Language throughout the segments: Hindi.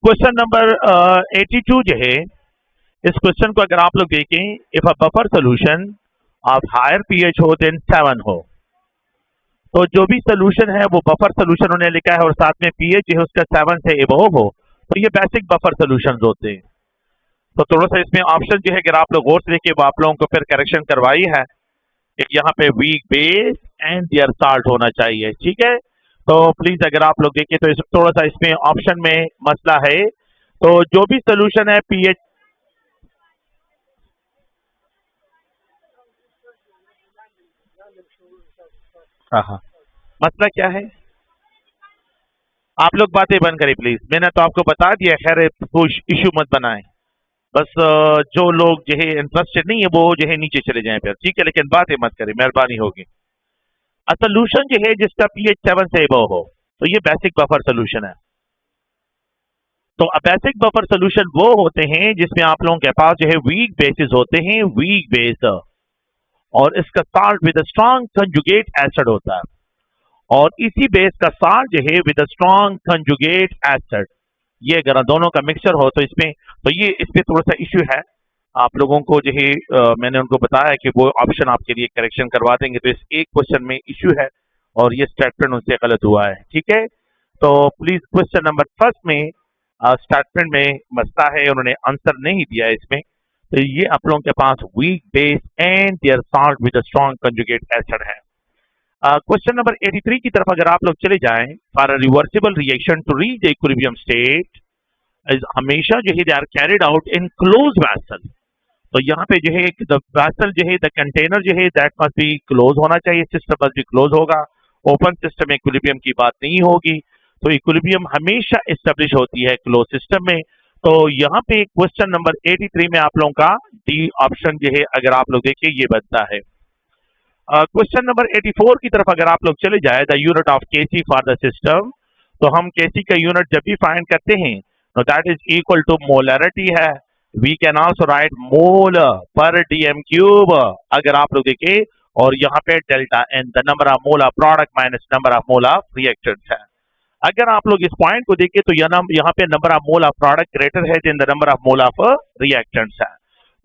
क्वेश्चन नंबर 82 जो है, इस क्वेश्चन को अगर आप लोग देखें, if a buffer solution of higher pH हो देन 7 हो, तो जो भी सोल्यूशन है वो बफर सोल्यूशन उन्होंने लिखा है और साथ में पीएच जो है उसका 7 से एबव हो, तो ये बेसिक बफर सोल्यूशन होते हैं। तो थोड़ा सा इसमें ऑप्शन जो है अगर आप लोग गौर से देखिए वो आप लोगों को फिर करेक्शन करवाई है। एक यहाँ पे weak base and their salt होना चाहिए, ठीक है। तो प्लीज अगर आप लोग देखिए तो थोड़ा सा इसमें ऑप्शन में मसला है। तो जो भी सोल्यूशन है पीएच, हाँ, मसला क्या है, आप लोग बातें बंद करें प्लीज। मैंने तो आपको बता दिया, खैर कुछ इशू मत बनाएं। बस जो लोग जो है इंटरेस्टेड नहीं है वो जो है नीचे चले जाएं फिर, ठीक है, लेकिन बातें मत करें, मेहरबानी होगी। सोल्यूशन जो है जिसका पीएच 7 से एबव हो, तो ये बेसिक बफर सोल्यूशन है। तो बेसिक बफर सोल्यूशन वो होते हैं जिसमें आप लोगों के पास जो है वीक बेसिस होते हैं, वीक बेस, और इसका salt with strong conjugate acid होता है, और इसी बेस का साल्ट जो है विद स्ट्रॉन्ग कंजुगेट एसिड, ये अगर दोनों का मिक्सचर हो तो इसमें, तो ये इसमें थोड़ा सा इश्यू है। आप लोगों को जो है मैंने उनको बताया कि वो ऑप्शन आपके लिए करेक्शन करवा देंगे, तो इस एक क्वेश्चन में इश्यू है और ये स्टेटमेंट उनसे गलत हुआ है, ठीक है। तो प्लीज क्वेश्चन नंबर फर्स्ट में स्टेटमेंट में मसला है, उन्होंने आंसर नहीं दिया है इसमें। तो ये आप लोगों के पास weak base and their salt with strong conjugate acid है। क्वेश्चन नंबर 83 की तरफ अगर आप लोग चले जाएं, for a reversible reaction to reach the equilibrium state is हमेशा जो है they are carried out in close vessel. तो यहाँ पे जो है द वैसल जो है द कंटेनर जो है दैट मस्ट बी क्लोज होना चाहिए, सिस्टम मस्ट बी क्लोज होगा, ओपन सिस्टम में इक्विलिब्रियम की बात नहीं होगी। तो इक्विलिब्रियम हमेशा एस्टेब्लिश होती है क्लोज सिस्टम में। तो यहाँ पे क्वेश्चन नंबर 83 में आप लोगों का डी ऑप्शन जो है अगर आप लोग देखिए ये बनता है। क्वेश्चन नंबर 84 की तरफ अगर आप लोग चले जाए, the unit of KC for the system, तो हम केसी का यूनिट जब भी फाइंड करते हैं तो that is equal to molarity है। We can also write mole per dm cube अगर आप लोग देखें, और यहाँ पे delta n the number of mole of product minus number of mole of reactants है। अगर आप लोग इस पॉइंट को देखें तो यहाँ पे number of mole of product greater है than the number of mole of reactants है।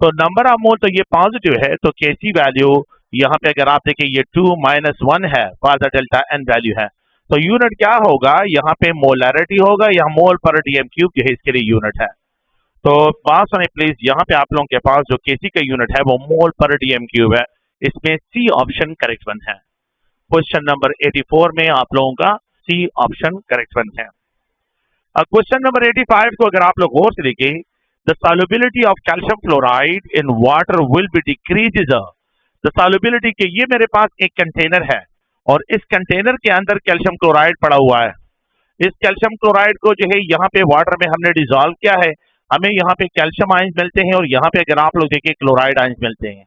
तो नंबर ऑफ मोल तो ये पॉजिटिव है, तो केसी वैल्यू यहाँ पे अगर आप देखें ये 2 - 1 है for the delta N value है। तो यूनिट क्या होगा, यहाँ पे मोलरिटी होगा, यहाँ मोल पर डीएम क्यूब जो है इसके लिए यूनिट है। तो बात सुने प्लीज, यहाँ पे आप लोगों के पास जो केसी का यूनिट है वो मोल पर डीएम क्यूब है, इसमें सी ऑप्शन करेक्ट वन है। क्वेश्चन नंबर 84 में आप लोगों का सी ऑप्शन करेक्ट वन है। क्वेश्चन नंबर 85 को अगर आप लोग गौर से देखें, the solubility of calcium fluoride in water will be decreases. The solubility के, ये मेरे पास एक कंटेनर है और इस कंटेनर के अंदर कैल्शियम क्लोराइड पड़ा हुआ है। इस कैल्शियम क्लोराइड को जो है यहाँ पे वाटर में हमने डिसॉल्व किया है, हमें यहाँ पे कैल्शियम आयंस मिलते हैं और यहाँ पे अगर आप लोग देखें क्लोराइड आयंस मिलते हैं।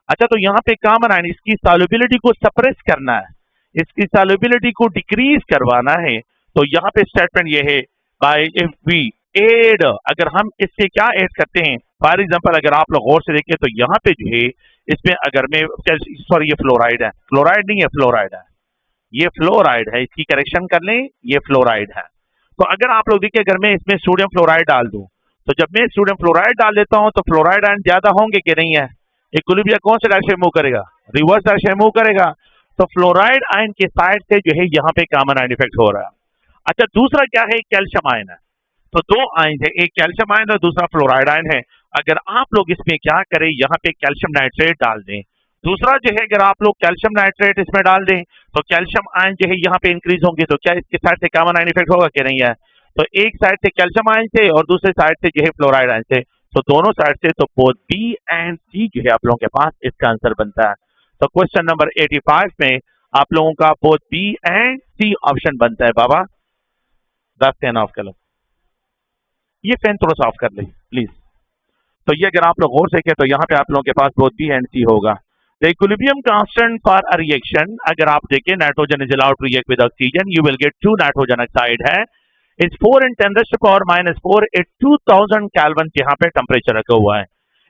अच्छा, तो यहाँ पे कॉमन आयन, इसकी सॉल्युबिलिटी को सप्रेस करना है, इसकी सॉल्युबिलिटी को डिक्रीज करवाना है। तो यहाँ पे स्टेटमेंट ये है, बाय इफ वी एड, अगर हम इससे क्या ऐड करते हैं, फॉर एग्जांपल अगर आप लोग गौर से देखें तो यहाँ पे जो है इसमें अगर मैं, सॉरी ये फ्लोराइड है, क्लोराइड नहीं है फ्लोराइड है, ये फ्लोराइड है, इसकी करेक्शन कर लें, ये फ्लोराइड है। तो अगर आप लोग देखिए अगर मैं इसमें सोडियम फ्लोराइड डाल दूं, तो जब मैं सोडियम फ्लोराइड डाल देता हूं तो फ्लोराइड आयन ज्यादा होंगे कि नहीं है, इक्विलिब्रियम कौन से डायरेक्शन मूव करेगा, रिवर्स डायरेक्शन मूव करेगा। तो फ्लोराइड आयन के साइड से जो है यहाँ पे कॉमन आयन इफेक्ट हो रहा है। अच्छा, दूसरा क्या है, कैल्शियम आयन है। तो दो आयन है, एक कैल्शियम आयन और दूसरा फ्लोराइड आयन है। अगर आप लोग इसमें क्या करें, यहाँ पे कैल्शियम नाइट्रेट डाल दें, दूसरा जो है अगर आप लोग कैल्शियम नाइट्रेट इसमें डाल दें तो कैल्शियम आयन जो है यहाँ पे इंक्रीज होंगे, तो क्या इसके साइड से कॉमन आयन इफेक्ट होगा कि नहीं है। तो एक साइड से कैल्शियम आयन से और दूसरे साइड से जो है फ्लोराइड आयन से, तो दोनों साइड से, तो बोथ बी एंड सी जो है आप लोगों के पास इसका आंसर बनता है। तो क्वेश्चन नंबर 85 में आप लोगों का both B and C option बनता है। बाबा 10 फैन ऑफ कर लो, ये फैन थोड़ा सा ऑफ कर ले प्लीज। तो ये अगर आप लोग गौर से देखें तो यहाँ पे आप लोगों के पास बोथ बी एंड सी होगा। The equilibrium constant for a reaction, अगर आप देखें nitrogen is allowed to react with oxygen, you will get 2 nitrogen oxide है, इज 4 × 10⁻⁻⁴ एट 2000 केल्विन यहाँ पे टेम्परेचर रखा हुआ है।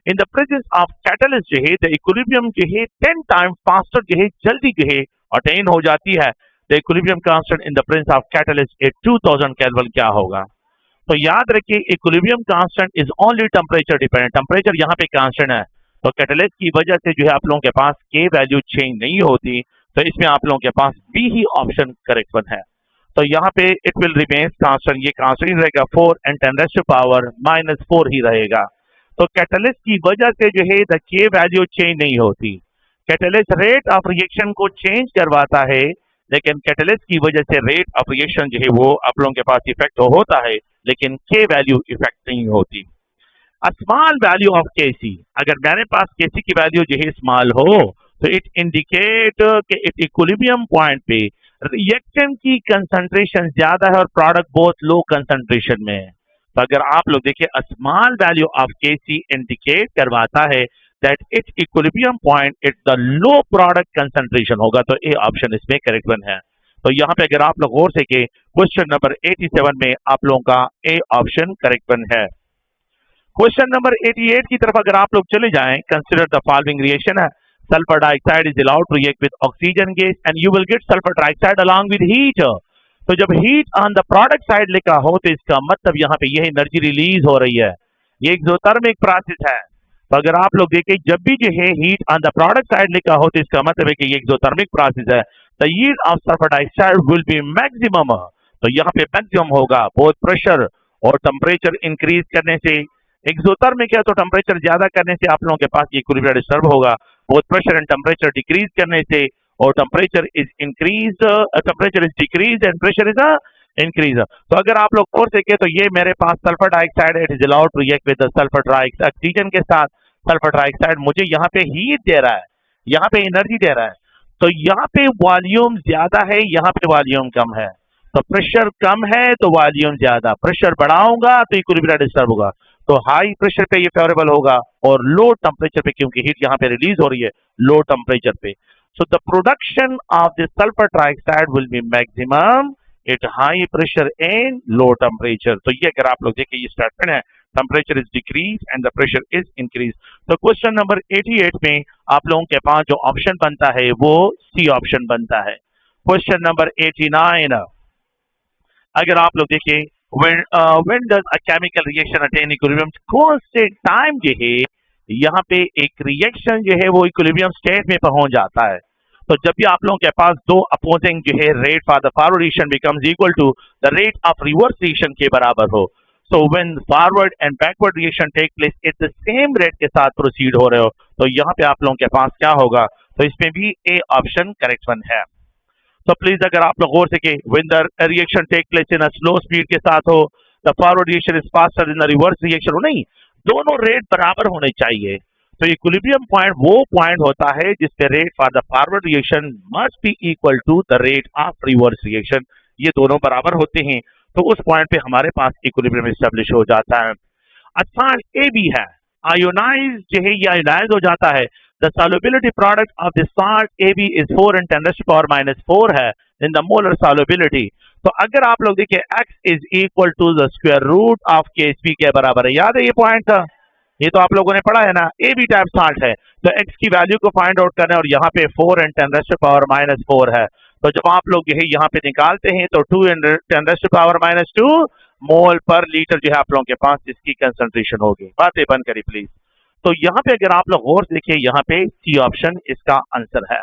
In the presence of catalyst जो है द इक्विलिब्रियम जो है 10 टाइम फास्टर जो है जल्दी जो है अटेन हो जाती है। The equilibrium constant in the presence of catalyst at 2000 kelvin क्या होगा। तो याद रखिए equilibrium constant is only temperature dependent, temperature यहाँ पे कांस्टेंट है, तो कैटलिस्ट की वजह से जो है आप लोगों के पास के वैल्यू चेंज नहीं होती, तो इसमें आप लोगों के पास बी ही ऑप्शन करेक्ट वन है। तो यहाँ पे इट विल रिमेन कांस्टेंट, ये कांस्टेंट ही रहेगा 4 and 10⁻⁻⁴ ही रहेगा। तो कैटलिस्ट की वजह से जो है द के वैल्यू चेंज नहीं होती, कैटलिस्ट रेट ऑफ रिएक्शन को चेंज करवाता है, लेकिन कैटलिस्ट की वजह से रेट ऑफ रिएक्शन जो है वो आप लोगों के पास इफेक्ट होता है, लेकिन के वैल्यू इफेक्ट नहीं होती। स्मॉल वैल्यू ऑफ केसी, अगर मेरे पास केसी की वैल्यू जो है स्मॉल हो तो इट इंडिकेट कि इट इक्विलिब्रियम पॉइंट पे रिएक्शन की कंसंट्रेशन ज्यादा है और प्रोडक्ट बहुत लो कंसंट्रेशन में है। तो अगर आप लोग देखिए small value of KC indicate करवाता है that it equilibrium point it the low product concentration होगा, तो ए ऑप्शन इसमें करेक्ट वन है। तो यहाँ पे अगर आप लोग गौर से के क्वेश्चन नंबर 87 में आप लोगों का ए ऑप्शन करेक्ट वन है। क्वेश्चन नंबर 88 की तरफ अगर आप लोग चले जाएं, कंसिडर द फॉलोइंग रिएक्शन है, sulphur dioxide is allowed to react with oxygen gas and you will get sulphur dioxide along with heat. तो जब heat on the product side लिखा हो तो इसका मतलब यहाँ पे यह एनर्जी रिलीज हो रही है, ये एक्सोथर्मिक प्रोसेस है। तो अगर आप लोग देखें जब भी जो है heat on the product side लिखा हो तो इसका मतलब है कि ये एक्सोथर्मिक प्रोसेस है। The yield of sulphur dioxide will be maximum, तो यहाँ पे मैक्सिमम होगा बोथ प्रेशर और टेम्परेचर इंक्रीज करने से। एक्सोथर्मिक है तो टेम्परेचर ज्यादा करने से आप लोगों के पास ये इक्विलिब्रियम डिस्टर्ब होगा, both pressure and temperature decrease करने से, और temperature is increase, temperature is decrease and pressure is increase. तो अगर आप लोग और देखें तो ये मेरे पास sulphur dioxide it is allowed to react with sulphur dioxide, oxygen के साथ सल्फर डाइऑक्साइड मुझे यहाँ पे हीट दे रहा है, यहाँ पे एनर्जी दे रहा है। तो यहाँ पे वॉल्यूम ज्यादा है, यहाँ पे वॉल्यूम कम है, तो प्रेशर कम है तो वॉल्यूम ज्यादा, प्रेशर बढ़ाऊंगा तो इक्विलिब्रियम डिस्टर्ब होगा, तो हाई प्रेशर पे ये फेवरेबल होगा और लो टेम्परेचर पे, क्योंकि हीट यहाँ पे रिलीज हो रही है लो टेम्परेचर पे। So the production of the sulphur trioxide will B maximum at high pressure and low temperature. तो ये अगर आप लोग देखें ये स्टेटमेंट है, temperature is decrease and the pressure is increase. तो क्वेश्चन नंबर 88 में आप लोगों के पास जो ऑप्शन बनता है वो सी ऑप्शन बनता है। क्वेश्चन नंबर 89, अगर आप लोग देखिए when does a chemical reaction attain equilibrium, कौन से टाइम जो है यहाँ पे एक रिएक्शन जो है वो इक्विलिब्रियम स्टेट में पहुंच जाता है। तो जब भी आप लोगों के पास दो अपोजिंग जो है rate for the forward reaction becomes equal to the rate of reverse reaction के बराबर हो, so when forward and backward reaction take place at the same rate के साथ प्रोसीड हो रहे हो, तो यहाँ पे आप लोगों के पास क्या होगा, तो इसमें भी ए ऑप्शन करेक्ट वन है। तो प्लीज अगर आप लोग गौर से कि when the reaction take place in a slow speed के साथ हो, the forward reaction is faster in the reverse reaction हो, नहीं, दोनों रेट बराबर होने चाहिए। तो इक्विलिब्रियम पॉइंट वो पॉइंट होता है जिसपे rate for the forward reaction must be equal to the rate of reverse reaction, ये दोनों बराबर होते हैं, तो उस पॉइंट पे हमारे पास इक्विलिब्रियम एस्टेब्लिश हो जाता है। अच्छा ए भी है, आयोनाइज जो है ये आयोनाइज हो जाता है। The solubility product of the salt AB is 4 and 10⁻⁴ है in the molar solubility। तो अगर आप लोग देखिए x is equal to the square root of Kp के बराबर है, याद है ये पॉइंट था, ये तो आप लोगों ने पढ़ा है ना, AB टाइप साल्ट है, तो x की वैल्यू को फाइंड आउट करना है और यहाँ पे 4 and 10⁻⁴ है। तो जब आप लोग यही यहाँ पे निकालते हैं तो 2 and 10⁻⁻² मोल पर लीटर जो है आप लोगों के पास इसकी कंसंट्रेशन होगी। बातें बंद करिए प्लीज। तो यहाँ पे अगर आप लोग गौर से देखिए यहाँ पे सी ऑप्शन इसका आंसर है।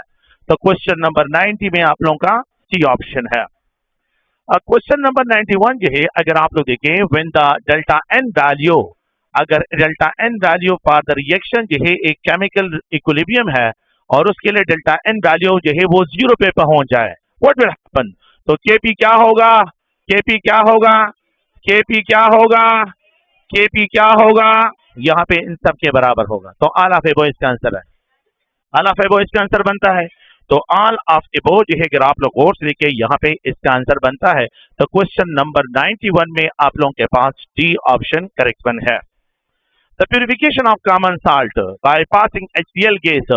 तो क्वेश्चन नंबर 90 में आप लोगों का सी ऑप्शन है। क्वेश्चन नंबर 91 जो है अगर आप लोग देखें when the delta N value, अगर delta N value for the reaction जो है एक केमिकल इक्विलिब्रियम है और उसके लिए डेल्टा एन वैल्यू जो है वो 0 पे पहुंच जाए, व्हाट विल हैपन, तो केपी क्या होगा, केपी क्या होगा, केपी क्या होगा, केपी क्या होगा, यहाँ पे इन सब के बराबर होगा। तो ऑल ऑफ एबो इसका आंसर है, ऑल ऑफ एबो इसका आंसर बनता है। तो ऑल ऑफ एबो जो है अगर आप लोग गौर से देखिए यहाँ पे इसका आंसर बनता है। तो क्वेश्चन नंबर 91 में आप लोगों के पास डी ऑप्शन करेक्ट वन है। The purification of common salt by passing HCl gas,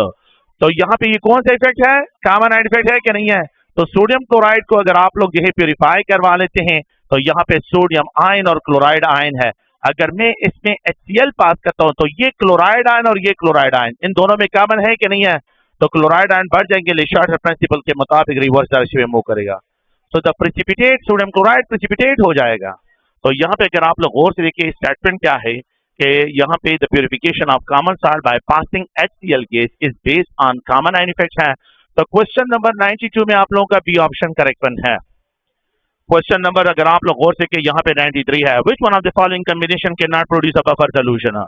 तो यहाँ पे ये कौन सा इफेक्ट है, कॉमन इफेक्ट है कि नहीं है, तो सोडियम क्लोराइड को अगर आप लोग जो है प्यूरिफाई करवा लेते हैं तो यहाँ पे सोडियम आयन और क्लोराइड आयन है, अगर मैं इसमें HCl पास करता हूं तो ये क्लोराइड आयन और ये क्लोराइड आयन इन दोनों में कॉमन है कि नहीं है, तो क्लोराइड आयन बढ़ जाएंगे, ले शॉर्टर प्रिंसिपल के मुताबिक रिवर्स डायरेक्शन में मूव करेगा, तो the precipitate sodium chloride precipitate हो जाएगा। तो यहाँ पे अगर आप लोग गौर से देखिए स्टेटमेंट क्या है कि यहाँ पे the purification of common salt by passing HCl gas is based on common ion effect है। तो क्वेश्चन नंबर 92 में आप लोगों का बी ऑप्शन करेक्ट है। क्वेश्चन नंबर अगर आप लोग गौर से कि यहाँ पे 93 है, विच one of the following combination can not produce a buffer solution.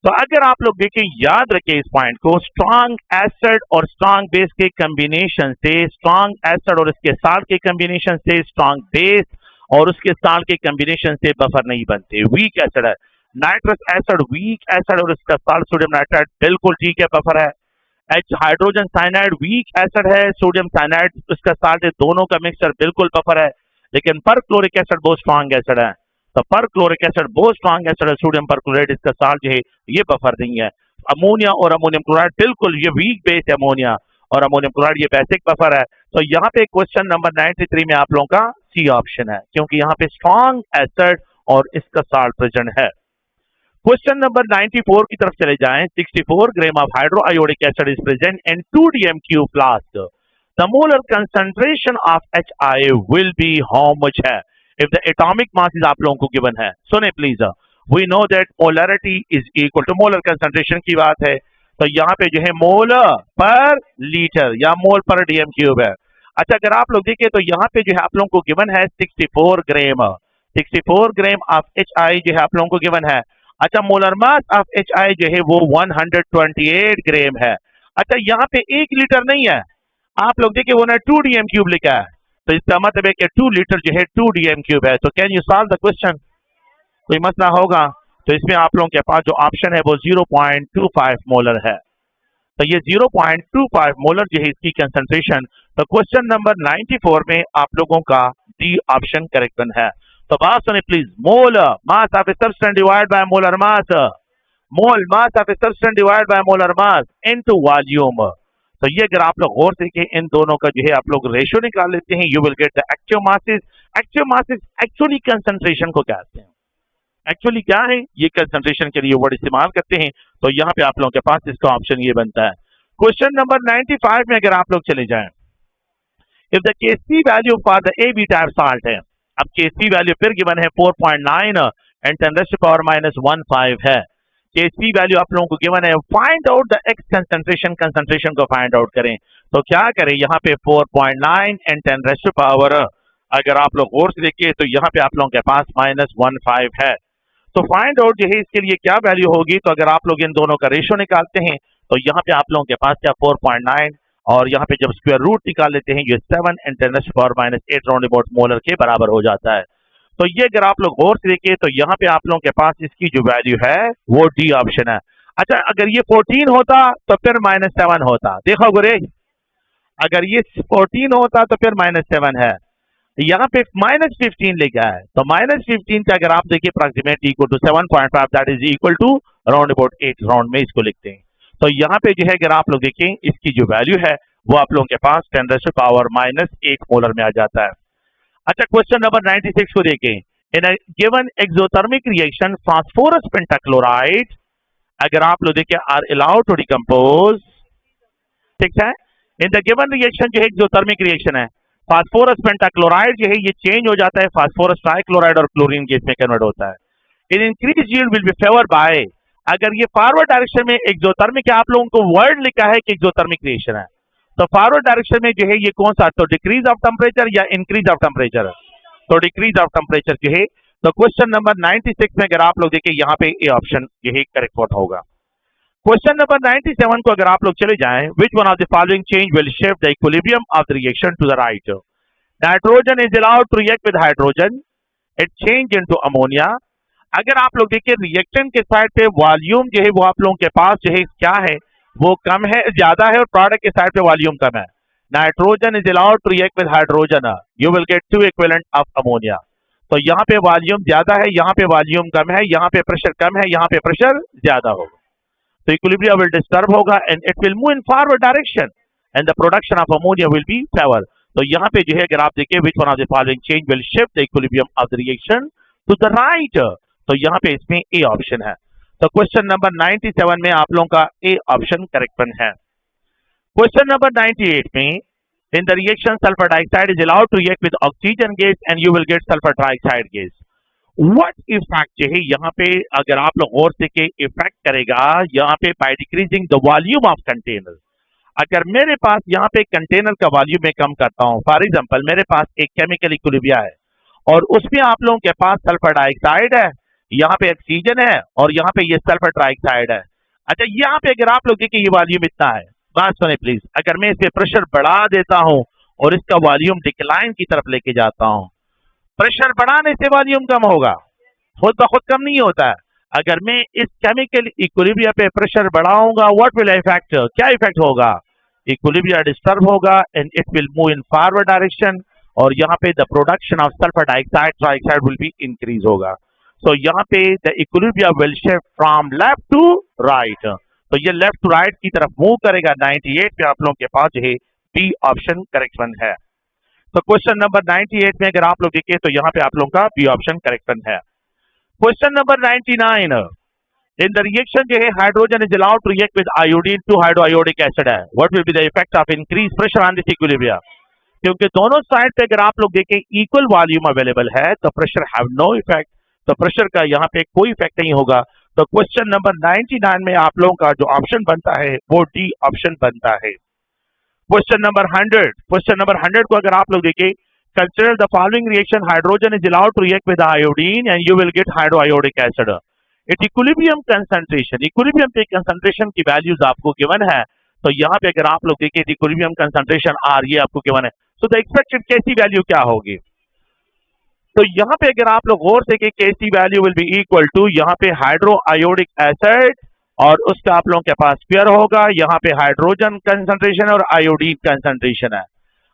तो अगर आप लोग देखें, याद रखें इस पॉइंट को, स्ट्रॉन्ग एसिड और स्ट्रॉन्ग बेस के कॉम्बिनेशन से, स्ट्रॉन्ग एसिड और इसके साल्ट के कॉम्बिनेशन से, स्ट्रॉन्ग बेस और उसके साल्ट के कॉम्बिनेशन से बफर नहीं बनते। वीक एसिड है नाइट्रस एसिड, वीक एसिड और इसका साल्ट सोडियम नाइट्राइड, बिल्कुल ठीक है, बफर है। H hydrogen cyanide weak acid है, सोडियम साइनाइड उसका साल्ट है, दोनों का मिक्सचर बिल्कुल बफर है। लेकिन पर क्लोरिक एसिड बहुत स्ट्रॉन्ग एसिड है, तो पर क्लोरिक एसिड बहुत स्ट्रॉन्ग एसिड है, सोडियम पर क्लोराइड इसका साल्ट जो है ये बफर नहीं है। अमोनिया और अमोनियम क्लोराइड बिल्कुल ये वीक बेस है, अमोनिया और अमोनियम क्लोराइड ये बेसिक बफर है। तो यहाँ पे क्वेश्चन नंबर 93 में आप लोगों का सी ऑप्शन है, क्योंकि यहाँ पे स्ट्रॉन्ग एसिड और इसका साल्ट प्रेजेंट है। क्वेश्चन नंबर 94 की तरफ चले जाएं। 64 gram of hydroiodic acid is present in 2DMQ flask. The molar concentration of HI will be how much है if the atomic mass is आप लोगों को गिवन है। सुने please, we know that molarity is equal to molar concentration की बात है, तो यहाँ पे जो है मोल पर लीटर या मोल पर DM क्यूब है। अच्छा अगर आप लोग देखें तो यहाँ पे जो है आप लोगों को गिवन है 64 ग्राम, 64 ग्राम ऑफ HI जो है आप लोगों को गिवन है। अच्छा मोलर मास ऑफ HI जो है वो 128 ग्राम है। अच्छा यहाँ पे 1 लीटर नहीं है, आप लोग देखिए वो ना 2DM क्यूब लिखा है, तो इसका मतलब है कि 2 लीटर जो है 2DM क्यूब है। तो can you solve the question? कोई मसला होगा? तो इसमें आप लोगों के पास जो ऑप्शन है वो 0.25 मोलर है, तो ये 0.25 मोलर जो है इसकी कंसंट्रेशन। तो क्वेश्चन नंबर 94 में आप लोगों का डी ऑप्शन करेक्ट है। तो बात सुने please, mole mass of a substance divide by molar mass, mole mass of a substance divide by molar mass into volume. तो ये अगर आप लोग गौर से देखें इन दोनों का जो है आप लोग रेशियो निकाल लेते हैं, you will get the actual masses. Actual masses actually concentration को कहते हैं, एक्चुअली क्या है ये कंसंट्रेशन के लिए वर्ड इस्तेमाल करते हैं। तो यहाँ पे आप लोगों के पास इसका ऑप्शन ये बनता है। क्वेश्चन नंबर 95 में अगर आप लोग चले जाएं, if the Kc value for the AB type salt है, अब Kc वैल्यू फिर गिवन है 4.9 एंड 10⁻⁻15 है। Kc वैल्यू आप लोगों को गिवन है, find out the X concentration, concentration को फाइंड आउट करें। तो क्या करें, यहाँ पे 4.9 एंड 10⁻, अगर आप लोग गौर से देखिए तो यहाँ पे आप लोगों के पास -15 है। तो फाइंड आउट जो है इसके लिए क्या वैल्यू होगी, तो अगर आप लोग इन दोनों का रेशियो निकालते हैं तो यहाँ पे आप लोगों के पास क्या 4.9 और यहाँ पे जब स्क्वायर रूट निकाल लेते हैं ये 7 एंड 10⁻⁻8 राउंड अबाउट मोलर के बराबर हो जाता है। तो ये अगर आप लोग गौर से देखिए तो यहाँ पे आप लोगों के पास इसकी जो वैल्यू है वो डी ऑप्शन है। अच्छा अगर ये 14 होता तो फिर -7 होता, देखो गुरे, अगर ये 14 होता तो फिर -7 है, यहाँ पे -15 लिखा है, तो -15 का अगर आप देखिए approximately equal to 7.5 that is equal to round about 8 round में इसको लिखते हैं। तो यहाँ पे जो है अगर आप लोग देखें इसकी जो वैल्यू है वो आप लोगों के पास 10⁻⁻1 मोलर में आ जाता है। अच्छा क्वेश्चन नंबर 96 को देखें, in a given exothermic reaction phosphorus pentachloride, अगर आप लोग देखें आर अलाउड टू डिकम्पोज, ठीक है, इन द गिवन रिएक्शन जो है एक्सोथर्मिक रिएक्शन है, फास्फोरस पेंटाक्लोराइड जो है ये चेंज हो जाता है फास्फोरस ट्राइक्लोराइड और क्लोरीन गैस में कन्वर्ट होता है। In increase yield will be favour bye, अगर ये फॉरवर्ड डायरेक्शन में एक्सोथर्मिक है, आप लोगों को वर्ड लिखा है कि एक्सोथर्मिक रिएक्शन है, तो फॉरवर्ड डायरेक्शन में जो है ये कौन सा, तो डिक्रीज ऑफ टेम्परेचर या इंक्रीज ऑफ टेम्परेचर, तो डिक्रीज ऑफ टेम्परेचर जो है। तो क्वेश्चन नंबर 96 में अगर आप लोग देखें यहाँ पे ए ऑप्शन जो है करेक्ट वर्ड होगा। क्वेश्चन नंबर 97 को अगर आप लोग चले जाएं, which one of the following change will shift the equilibrium of the reaction to the right. Nitrogen is allowed to react with hydrogen, it change into ammonia. अगर आप लोग देखिए रिएक्टेंट के साइड पे वॉल्यूम जो है वो आप लोगों के पास जो है क्या है वो कम है, ज्यादा है, और प्रोडक्ट के साइड पे वॉल्यूम कम है। Nitrogen is allowed to react with hydrogen, you will get 2 equivalent of ammonia. तो यहाँ पे वॉल्यूम ज्यादा है, यहाँ पे वॉल्यूम कम है, यहाँ पे प्रेशर कम है, यहाँ पे प्रेशर ज्यादा होगा, तो इक्विलिब्रियम विल डिस्टर्ब होगा and it will move in forward direction and the production of ammonia will be favour. तो यहाँ पे जो है अगर आप देखिए which one of the following change will shift the equilibrium of the reaction to the right, तो यहाँ पे इसमें ए ऑप्शन है। तो क्वेश्चन नंबर 97 में आप लोगों का ए ऑप्शन करेक्ट है। क्वेश्चन नंबर 98 में, in the reaction sulphur dioxide is allowed to react with oxygen gas and you will get sulphur trioxide gas. What effect जो है यहाँ पे अगर आप लोग गौर से के इफेक्ट करेगा यहाँ पे by decreasing the volume of container. अगर मेरे पास यहाँ पे कंटेनर का वॉल्यूम मैं कम करता हूँ, फॉर एग्जांपल मेरे पास एक केमिकल इक्विलिब्रिया है और उसमें आप लोगों के पास सल्फर डाइऑक्साइड है, यहाँ पे ऑक्सीजन है और यहाँ पे ये सल्फर ट्राइऑक्साइड है। अच्छा, यहाँ पे अगर आप लोग देखिए ये वॉल्यूम इतना है, बात सुने प्लीज, अगर मैं इसे प्रेशर बढ़ा देता हूँ और इसका वॉल्यूम डिक्लाइन की तरफ लेके जाता हूँ, प्रेशर बढ़ाने से वॉल्यूम कम होगा, खुद ब खुद कम नहीं होता है। अगर मैं इस केमिकल इक्विलिब्रिया पे प्रेशर बढ़ाऊंगा, व्हाट विल इफेक्ट, क्या इफेक्ट होगा, इक्विलिब्रिया डिस्टर्ब होगा and it will move in forward direction और यहाँ पे the production of sulphur dioxide trioxide will be increase होगा। सो यहाँ पे the equilibria will shift from left to right, तो ये लेफ्ट टू राइट की तरफ मूव करेगा। 98 पे आप लोगों के पास जो है बी ऑप्शन करेक्ट वन है। तो क्वेश्चन नंबर 98 में अगर आप लोग देखिए तो यहाँ पे आप लोगों का बी ऑप्शन करेक्ट वन है। Question number 99, in the reaction जो है hydrogen is allowed to react with iodine to hydroiodic acid है, what will be the effect of increase pressure on this equilibria. क्योंकि दोनों साइड पे अगर आप लोग देखें इक्वल वॉल्यूम अवेलेबल है तो प्रेशर हैव नो इफेक्ट, तो प्रेशर का यहाँ पे कोई इफेक्ट नहीं होगा। तो क्वेश्चन नंबर 99 में आप लोगों का जो ऑप्शन बनता है वो डी ऑप्शन बनता है। क्वेश्चन नंबर 100, क्वेश्चन नंबर 100 को अगर आप लोग देखें, consider the following reaction hydrogen is allowed to react with iodine and you will get hydroiodic acid at equilibrium concentration. Equilibrium पे कंसंट्रेशन की वैल्यूज आपको गिवन है, तो यहाँ पे अगर आप लोग देखें इक्विलिब्रियम कंसंट्रेशन आर ये आपको गिवन है, तो द एक्सपेक्टेड केसी वैल्यू क्या होगी। तो यहाँ पे अगर आप लोग गौर से K C value will be equal to यहाँ पे हाइड्रोआयोडिक एसिड और उसका आप लोगों के पास स्क्वायर होगा, यहाँ पे हाइड्रोजन कंसंट्रेशन और आयोडीन कंसंट्रेशन है।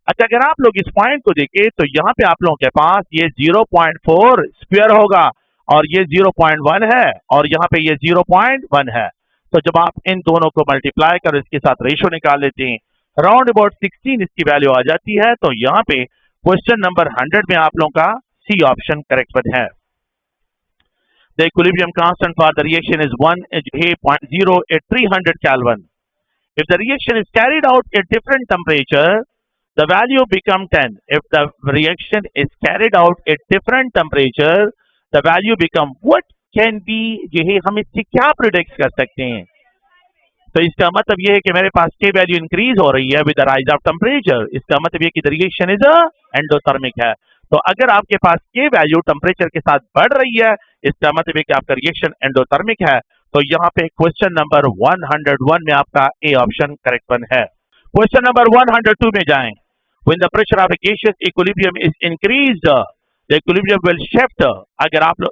अच्छा, अगर आप लोग इस पॉइंट को देखें तो यहाँ पे आप लोगों के पास ये 0.4 स्क्वायर होगा और ये 0.1 है और यहाँ पे ये 0.1 है। तो जब आप इन दोनों को मल्टीप्लाई कर इसके साथ रेशियो निकाल लेते हैं, अराउंड अबाउट 16 इसकी वैल्यू आ जाती है। तो यहाँ पे क्वेश्चन नंबर 100 में आप लोगों का सी ऑप्शन करेक्ट है। The equilibrium constant for the reaction is 1.0 at 300 Kelvin. If the reaction is carried out at different temperature, the value become 10. If the reaction is carried out at different temperature, the value become what can be, जो है हम इससे क्या प्रिडिक्ट कर सकते हैं। तो इसका मतलब यह है कि मेरे पास के वैल्यू इंक्रीज हो रही है with the rise of temperature, इसका मतलब ये कि द रिएक्शन इज एंडोथर्मिक है। तो अगर आपके पास के वैल्यू टेम्परेचर के साथ बढ़ रही है, इसका मतलब है कि आपका रिएक्शन एंडोथर्मिक है। तो यहाँ पे क्वेश्चन नंबर 101 में आपका ए ऑप्शन करेक्ट वन है। क्वेश्चन नंबर 102 में जाएं, when the pressure of A gaseous equilibrium is increased the equilibrium will shift. अगर आप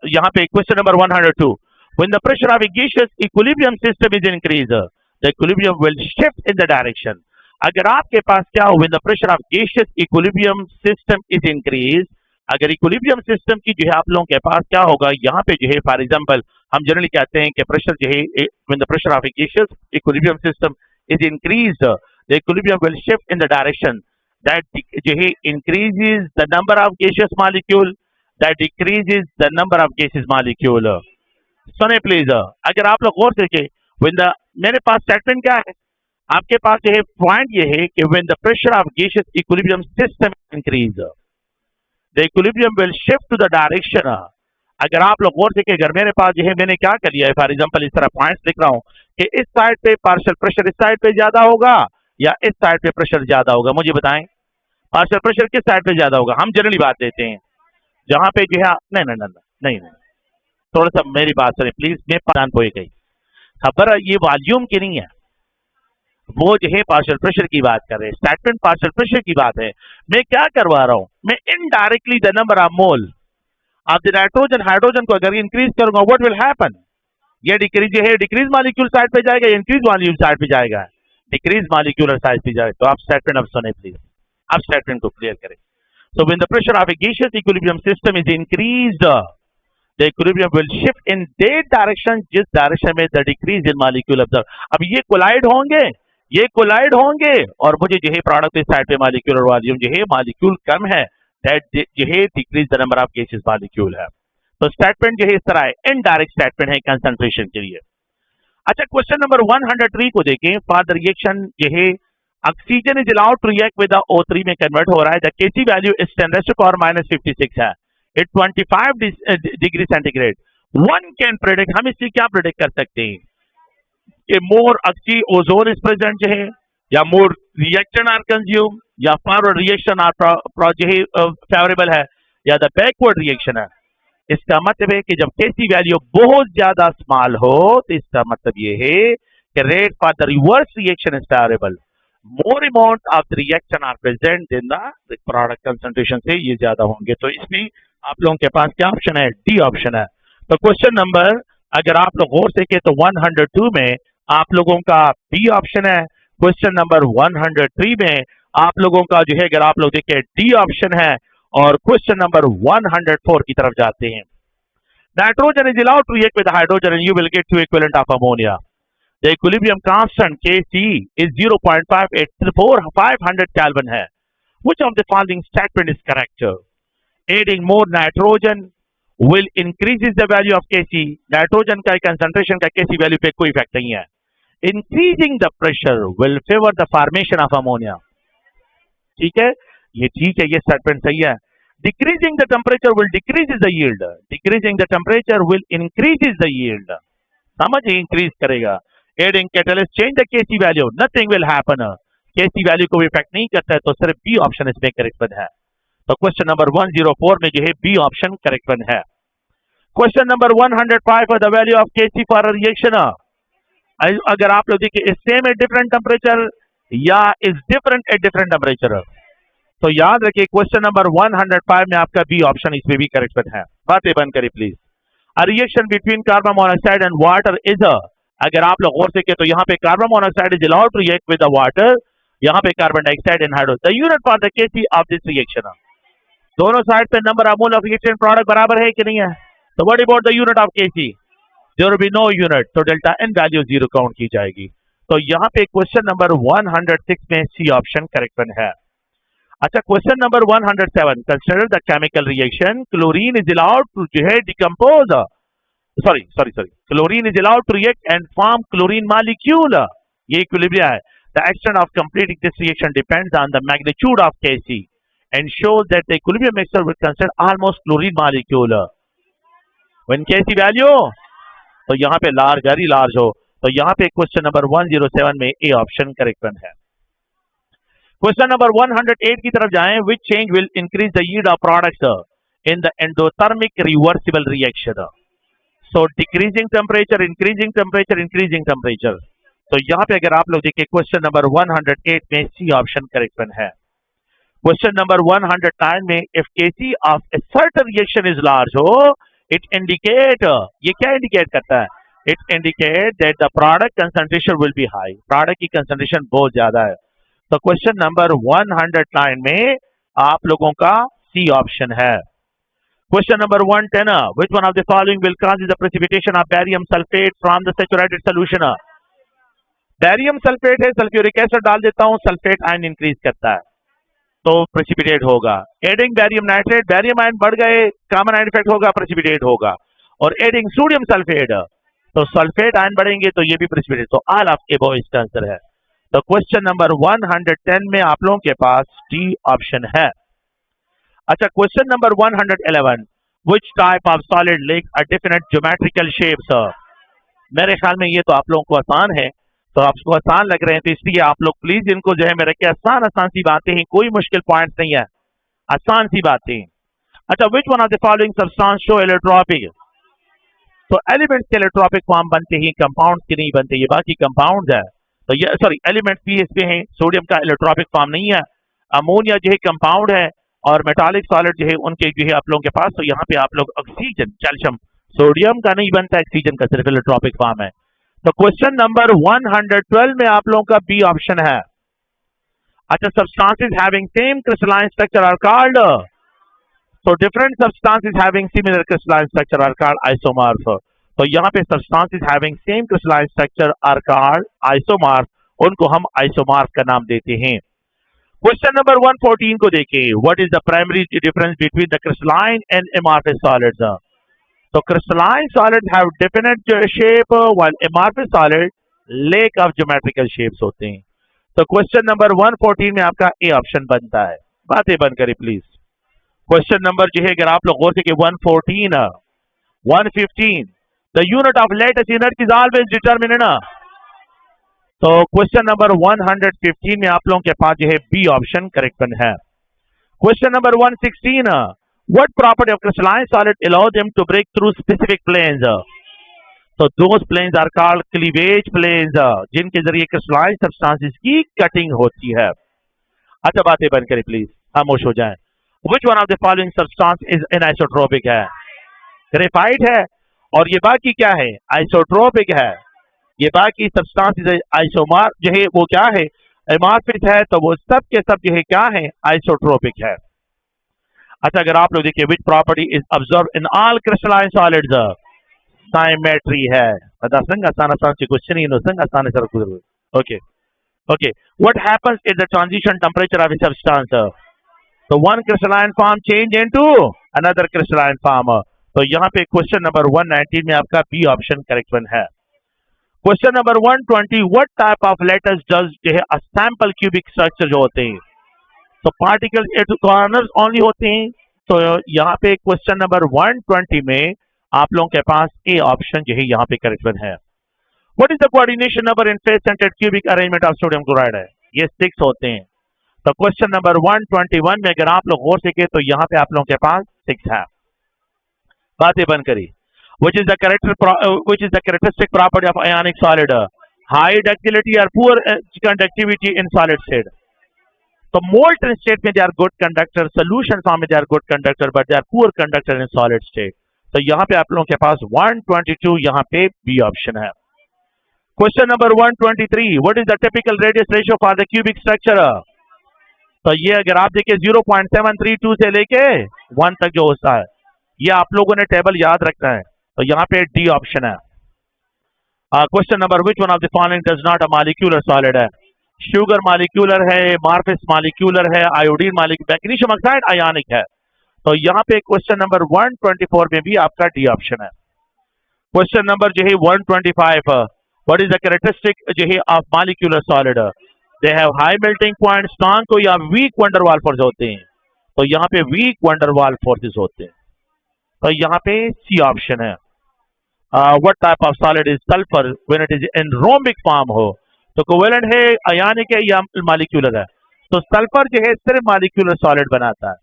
यहाँ पे question number 102, when the pressure of a gaseous equilibrium system is increased, the equilibrium will shift in the direction. अगर आपके पास क्या हो, when the pressure of gaseous equilibrium system is increased, अगर इक्विलिब्रियम सिस्टम की जो है आप लोगों के पास क्या होगा, यहाँ पे जो है फॉर एग्जांपल हम जनरली कहते हैं कि प्रेशर जो है when the pressure of a gaseous equilibrium system is increased, the equilibrium will shift in the direction that जो है increases the number of gaseous molecule, that decreases the number of gaseous molecule. सुने प्लीज, अगर आप लोग गौर से देखें, मेरे पास स्टेटमेंट क्या है, आपके पास जो है पॉइंट ये है कि when the pressure of gaseous equilibrium system increase the equilibrium will shift to the direction. अगर आप लोग गौर से देखें, अगर मेरे पास जो है मैंने क्या कर लिया है, फॉर एग्जांपल इस तरह पॉइंट्स लिख रहा हूं कि इस साइड पे पार्शियल प्रेशर इस साइड पे ज्यादा होगा या इस साइड पे प्रेशर ज्यादा होगा, मुझे बताएं पार्शियल प्रेशर किस साइड पे ज्यादा होगा। हम जनरली बात देते हैं जहां पे जो है नहीं, थोड़ा सा मेरी बात सुने प्लीज, मैं पान पोए गई खबर ये वॉल्यूम की नहीं है, वो जो है पार्शियल प्रेशर की बात कर रहे हैं, स्टेटमेंट पार्शियल प्रेशर की बात है। मैं क्या करवा रहा हूं, मैं indirectly the number of mole of the nitrogen hydrogen को अगर इंक्रीज करूंगा, व्हाट विल हैपन, ये डिक्रीज है, डिक्रीज मॉलिक्यूल साइड पे जाएगा या इंक्रीज मॉलिक्यूल साइड पे जाएगा, डिक्रीज मॉलिक्यूलर साइड पे जाएगा। तो आप स्टेटमेंट अब सुने प्लीज, आप स्टेटमेंट को क्लियर करें। So when the pressure of A gaseous equilibrium system is increased, the equilibrium will shift in that direction, जिस डायरेक्शन में the decrease in molecule observe। अब ये कोलाइड होंगे और मुझे जो है प्रोडक्ट इस साइड पे मॉलिक्यूलर वॉल्यूम जो है मॉलिक्यूल कम है, दैट जो है decrease the number of gases molecule है। तो स्टेटमेंट जो है इस तरह है, इनडायरेक्ट स्टेटमेंट है कंसंट्रेशन के लिए। अच्छा, क्वेश्चन नंबर 103 को देखें, फॉर द रिएक्शन जो है oxygen is allowed to react with O3 में कन्वर्ट हो रहा है, द Kc वैल्यू इज 10⁻⁻56 है। At 25 degree centigrade. One can predict, हम इसलिए क्या प्रेडिक्ट कर सकते हैं कि मोर अच्छी ओजोन इज प्रेजेंट जो है, या मोर रिएक्शन आर कंज्यूम, या फॉरवर्ड रिएक्शन आर जो है फेवरेबल है, या द बैकवर्ड रिएक्शन है। इसका मतलब है कि जब केसी वैल्यू बहुत ज्यादा स्मॉल हो तो इसका मतलब ये है कि rate for the reverse reaction is favourable. More amount of the reaction are present in the product concentration से ये ज्यादा होंगे। तो इसमें आप लोगों के पास क्या ऑप्शन है? डी ऑप्शन है। तो क्वेश्चन नंबर अगर आप लोग गौर से के तो 102 में आप लोगों का बी ऑप्शन है। क्वेश्चन नंबर 103 में आप लोगों का जो है अगर आप लोग देखें डी ऑप्शन है। और क्वेश्चन नंबर 104 की तरफ जाते हैं। Nitrogen is allowed to react with hydrogen and you will get two equivalent of ammonia. The equilibrium constant Kc is 0.500 kelvin है। Which of the following statement is correct? Adding more nitrogen will increases the value of Kc। Nitrogen का कंसंट्रेशन का Kc वैल्यू पे कोई इफेक्ट नहीं है। Increasing the pressure will favor the formation of ammonia। ठीक है, ये ठीक है, ये स्टेटमेंट सही है। Decreasing the temperature will decreases the yield। Decreasing the temperature will increases the yield। समझिए, इंक्रीज करेगा। Adding catalyst change the Kc value, nothing will happen। Kc value को इफेक्ट नहीं करता है, तो सिर्फ बी ऑप्शन इसमें करेक्ट वन है। तो क्वेश्चन नंबर 104 में जो है बी ऑप्शन करेक्ट वन है। Question number 105 for the value of Kc for reaction. अगर आप लोग देखिए is same at different temperature या is different at different temperature, तो याद रखिए क्वेश्चन नंबर 105 में आपका बी ऑप्शन इसमें भी करेक्ट है। बातें बंद करिए please. A reaction between carbon monoxide and water is a, अगर आप लोग गौर से किए तो यहाँ पे carbon monoxide is allowed to react with the water, यहाँ पे carbon dioxide and hydrogen. The unit for the Kc of this reaction, दोनों साइड पे number of mole of reaction product बराबर है कि नहीं है? तो what about the unit of Kc? There will be no unit, तो डेल्टा एन वैल्यू 0 काउंट की जाएगी। तो यहाँ पे क्वेश्चन नंबर 106 में सी ऑप्शन करेक्ट है। अच्छा, question number 107, consider the chemical reaction chlorine is allowed to जो है decompose, sorry chlorine is allowed to react and form chlorine molecule. ये इक्विलिब्रियम है। The extent of completing this reaction depends on the magnitude of Kc and shows that the equilibrium mixture will consider almost chlorine molecule when Kc value, तो यहाँ पे लार्ज वेरी लार्ज हो, तो यहाँ पे क्वेश्चन नंबर 107 में ए ऑप्शन करेक्ट है। क्वेश्चन नंबर 108 की तरफ जाएं। Which change will increase the yield of products in the endothermic reversible reaction? So decreasing temperature, increasing temperature, increasing temperature. तो यहाँ पे अगर आप लोग देखिए क्वेश्चन नंबर 108 में सी ऑप्शन करेक्ट है। क्वेश्चन नंबर 109 में if Kc of a certain reaction is large हो, इट इंडिकेट, ये क्या इंडिकेट करता है? It indicate that the product concentration will be high, product की कंसंट्रेशन बहुत ज्यादा है। तो क्वेश्चन नंबर 109 में आप लोगों का सी ऑप्शन है। Question number 110, which one of the following will cause the precipitation of barium sulphate from the saturated solution? Barium sulphate है, सल्फ्यूरिक एसिड डाल देता हूं, सल्फेट आयन इंक्रीज करता है तो प्रेसिपिटेट होगा। Adding barium nitrate, barium ion बढ़ गए, कॉमन आयन इफेक्ट होगा, प्रेसिपिटेट होगा। और एडिंग सोडियम सल्फेट, तो सल्फेट आयन बढ़ेंगे तो ये भी प्रेसिपिटेट। तो ऑल ऑफ के बॉय इसका आंसर है। तो क्वेश्चन नंबर 110 में आप लोगों के पास डी ऑप्शन है। अच्छा, question number 111, which type of solid lake a definite geometrical shapes? मेरे ख्याल में ये तो आप लोगों को आसान है, तो आपको आसान लग रहे हैं, तो इसलिए आप लोग प्लीज इनको जो है मेरे के आसान आसान सी बातें हैं, कोई मुश्किल पॉइंट नहीं है, आसान सी बातें। अच्छा, विच one of the following substance show allotropic? तो एलिमेंट्स के एलोट्रोपिक फॉर्म बनते ही, कंपाउंड्स के नहीं बनते, ये बाकी कंपाउंड्स है। तो ये सॉरी एलिमेंट्स भी इसमें हैं, सोडियम का एलोट्रोपिक फॉर्म नहीं है। अमोनिया जो है कंपाउंड है, और मेटालिक सॉलिड जो है उनके जो है आप लोगों के पास, तो यहाँ पे आप लोग ऑक्सीजन, कैल्शियम, सोडियम का नहीं बनता, ऑक्सीजन का सिर्फ एलोट्रोपिक फॉर्म है। तो क्वेश्चन नंबर 112 में आप लोगों का बी ऑप्शन है। अच्छा, substances having same crystalline structure are called, तो different substances having similar crystalline structure are called isomorph. तो यहाँ पे substances having same crystalline structure are called isomorph, उनको हम आइसोमर्फ का नाम देते हैं। क्वेश्चन नंबर 114 को देखिए। What is the primary difference between the crystalline and amorphous solids? तो crystalline solids have definite shape while amorphous solid lake of geometrical shapes होते हैं। तो क्वेश्चन नंबर 114 में आपका ए ऑप्शन बनता है। बातें बंद करें प्लीज। क्वेश्चन नंबर जो है अगर आप लोग गौर से कि 114 115 the unit of lattice unit is always determinant. तो क्वेश्चन नंबर 115 में आप लोगों के पास जो है बी ऑप्शन करेक्ट है। Question number 116 what property of crystalline solid allow them to break through specific planes. तो those planes are called cleavage planes, जिनके जरिए क्रिस्टलाइन सब्सटेंसेस की कटिंग होती है। अच्छा बातें बंद करें प्लीज, खामोश हो जाएं। Which one of the following substance is anisotropic है? ग्रेफाइट है और ये बाकी क्या है? आइसोट्रोपिक है। ये बाकी सब्सटेंस आइसोमर जो है वो क्या है? एमॉर्फिक है। तो वो सब के सब जो है क्या है? आइसोट्रोपिक है। अच्छा अगर आप लोग देखिए which property is observed in all crystalline solids? Symmetry है। संग आसान आसान से क्वेश्चन ही नो संग आसान सर गुजर। Okay okay what happens is the transition temperature of a substance? तो one crystalline form change into another crystalline form. तो यहाँ पे क्वेश्चन नंबर 119 में आपका बी ऑप्शन करेक्ट वन है। Question number 120 what type of letters does जो है अ सैंपल क्यूबिक स्ट्रक्चर जो होते हैं, तो पार्टिकल्स एट कॉर्नर्स ओनली होते हैं। तो यहाँ पे क्वेश्चन नंबर 120 में आप लोगों के पास ए ऑप्शन जो है यहाँ पे करेक्ट वन है। What is the coordination number in face centred cubic arrangement of sodium chloride है? ये 6 होते हैं। तो क्वेश्चन नंबर 121 में अगर आप लोग गौर से के तो यहाँ पे आप लोगों के पास 6 है। बातें बंद करी। which is the characteristic property of ionic solid? High ductility or poor conductivity in solid state? तो molten state में they are good conductor, solution form में they are good conductor, but they are poor conductor in solid state. तो यहाँ पे आप लोगों के पास 122 यहाँ पे बी ऑप्शन है। Question number 123 what is the typical radius ratio for the cubic structure? तो ये अगर आप देखिए 0.732 से लेके 1 तक जो होता है, ये आप लोगों ने टेबल याद रखना है। तो यहाँ पे डी ऑप्शन है। Question number which one of the following does not a molecular solid है? शुगर मॉलिक्यूलर है, मार्फिस मॉलिक्यूलर है, iodine molecular, magnesium oxide ionic है। तो यहाँ पे क्वेश्चन नंबर 124 में भी आपका डी ऑप्शन है। क्वेश्चन नंबर जो है 125 व्हाट इज द कैरेक्टरिस्टिक जो है of molecular solid? They have high melting point, strong को या वीक वंडरवाल फोर्स होते हैं। तो यहाँ पे वीक वंडरवाल फोर्सेस होते हैं। तो यहाँ पे सी ऑप्शन है। What type of solid is sulphur when it is in rhombic form हो? तो कोवेलेंट है, आयनिक है या मॉलिक्यूलर है? तो सल्फर जो है सिर्फ मॉलिक्यूलर सॉलिड बनाता है।